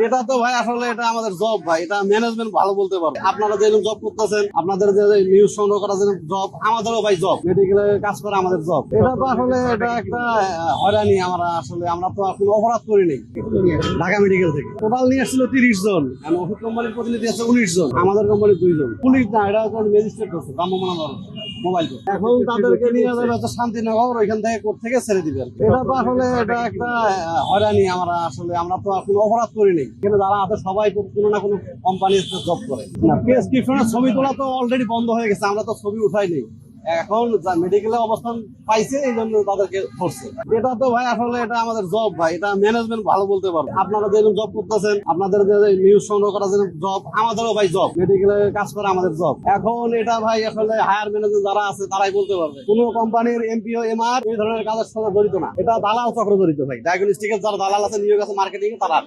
এটা তো ভাই আসলে এটা আমাদের জব ভাই, এটা ম্যানেজমেন্ট ভালো বলতে পারবে। আপনারা যেরকম জব করতেছেন, আপনাদের যে নিউজ সংগ্রহ করা যে জব, আমাদেরও ভাই জব, মেডিকেলে কাজ করা আমাদের জব। এটা তো আসলে এটা একটা হয়রানি। আমরা তো কোনো অপরাধ করি নাই। ঢাকা মেডিকেল থেকে টোটাল নিয়ে আসছিল 30 জন, ওষুধ কোম্পানির প্রতিনিধি আছে 19 জন, আমাদের কোম্পানির 2 জন। পুলিশ না, এটা ম্যাজিস্ট্রেট করছে ভ্রাম্যমাণ মোবাইল। এখন তাদেরকে নিয়ে যাবে হচ্ছে শান্তিনগর, ওইখান থেকে কোর্ট থেকে ছেড়ে দিবে। এটা তো আসলে এটা একটা হয়রানি। আমরা তো কোনো অপরাধ করি নাই। এখানে যারা আছে সবাই কোনো না কোনো কোম্পানিতে জব করে। প্রেসক্রিপশনের ছবি তোলা তো অলরেডি বন্ধ হয়ে গেছে, আমরা তো ছবি উঠাই নেই। এখন মেডিকেলে অবস্থান পাইছে, এই জন্য তাদেরকে ধরছে। এটা তো ভাই আসলে এটা আমাদের জব ভাই, এটা ম্যানেজমেন্ট ভালো বলতে পারবে। আপনারা যেরকম জব করতেছেন, আপনাদের যে নিউজ সংগ্রহ করা যে জব, আমাদেরও ভাই জব, মেডিকেলে কাজ করা আমাদের জব। এখন এটা ভাই আসলে হায়ার ম্যানেজার যারা আছে তারাই বলতে পারবে। কোনো কোম্পানির এমপিও এমআর এই ধরনের কাজের সঙ্গে জড়িত না, এটা দালাল চক্র জড়িত ভাই। ডায়াগনস্টিকের যারা দালাল আছে, নিয়োগ আছে মার্কেটিং এ, তারা